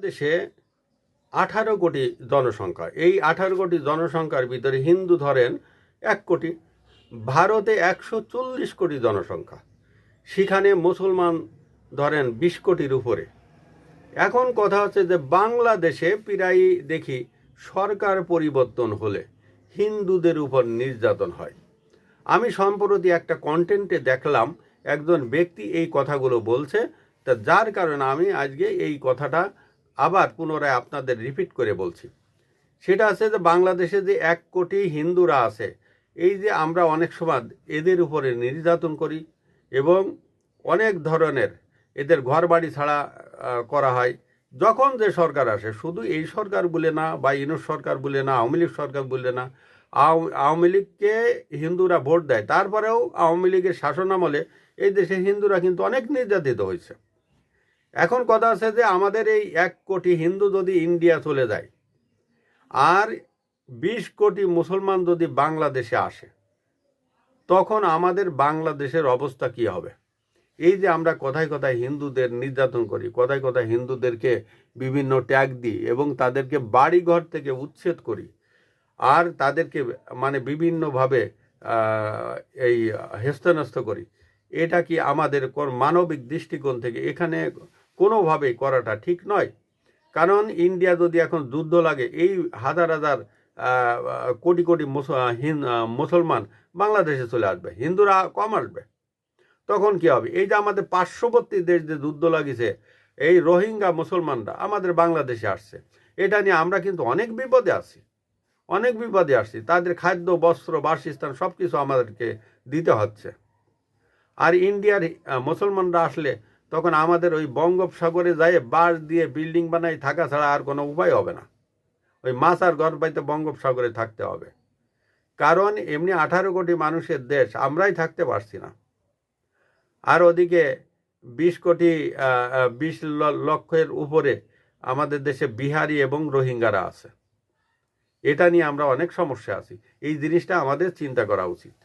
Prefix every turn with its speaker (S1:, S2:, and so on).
S1: দেশে 18 কোটি জনসংখ্যা। এই 18 কোটি জনসংখ্যার ভিতরে হিন্দু ধরেন 1 কোটি। ভারতে 140 কোটি জনসংখ্যা, সেখানে মুসলমান ধরেন 20 কোটির উপরে। এখন কথা হচ্ছে যে বাংলাদেশে প্রায় দেখি সরকার পরিবর্তন হলে হিন্দুদের উপর নির্যাতন হয়। আমি সম্প্রতি একটা কন্টেন্টে দেখলাম একজন ব্যক্তি এই কথাগুলো বলছে, তা যার কারণে আমি আজকে এই কথাটা আবার পুনরায় আপনাদের রিপিট করে বলছি। সেটা আছে যে বাংলাদেশে যে 1 কোটি হিন্দুরা আছে, এই যে আমরা অনেক সময় এদের উপরে নির্যাতন করি এবং অনেক ধরনের এদের ঘর বাড়ি ছাড়া করা হয়। যখন যে সরকার আসে, শুধু এই সরকার বলে না বা ইউনুস সরকার বলে না, আওয়ামী লীগ সরকার বলে না, আওয়ামী লীগকে হিন্দুরা ভোট দেয়, তারপরেও আওয়ামী লীগের শাসনামলে এই দেশে হিন্দুরা কিন্তু অনেক নির্যাতিত হয়েছে। এখন কথা আছে যে আমাদের এই 1 কোটি হিন্দু যদি ইন্ডিয়া চলে যায় আর 20 কোটি মুসলমান যদি বাংলাদেশে আসে, তখন আমাদের বাংলাদেশের অবস্থা কি হবে? এই যে আমরা কথায় কথায় হিন্দুদের নির্যাতন করি, কথায় কথায় হিন্দুদেরকে বিভিন্ন ট্যাগ দিই এবং তাদেরকে বাড়িঘর থেকে উচ্ছেদ করি, আর তাদেরকে মানে বিভিন্নভাবে এই হেস্তনেস্ত করি, এটা কি আমাদের মানবিক দৃষ্টিকোণ থেকে এখানে কোনোভাবেই করাটা ঠিক নয়? কারণ ইন্ডিয়া যদি এখন যুদ্ধ লাগে, এই হাজার হাজার কোটি কোটি মুসলমান বাংলাদেশে চলে আসবে, হিন্দুরা কম আসবে। তখন কি হবে? এই যে আমাদের পার্শ্ববর্তী দেশ যে যুদ্ধ লাগিয়েছে, এই রোহিঙ্গা মুসলমানরা আমাদের বাংলাদেশে আসছে, এটা নিয়ে আমরা কিন্তু অনেক বিপদে আছি, অনেক বিপদে আসছি। তাদের খাদ্য, বস্ত্র, বাসস্থান সব কিছু আমাদেরকে দিতে হচ্ছে। আর ইন্ডিয়ার মুসলমানরা আসলে তখন আমাদের ওই বঙ্গোপসাগরে যায় বাঁশ দিয়ে বিল্ডিং বানাই থাকা ছাড়া আর কোনো উপায় হবে না। ওই মাছ আর ঘর বাইতে বঙ্গোপসাগরে থাকতে হবে। কারণ এমনি 18 কোটি মানুষের দেশ, আমরাই থাকতে পারছি না। আর ওদিকে 20 কোটি 20 লক্ষের উপরে আমাদের দেশে বিহারি এবং রোহিঙ্গারা আছে। এটা নিয়ে আমরা অনেক সমস্যা আছি। এই জিনিসটা আমাদের চিন্তা করা উচিত।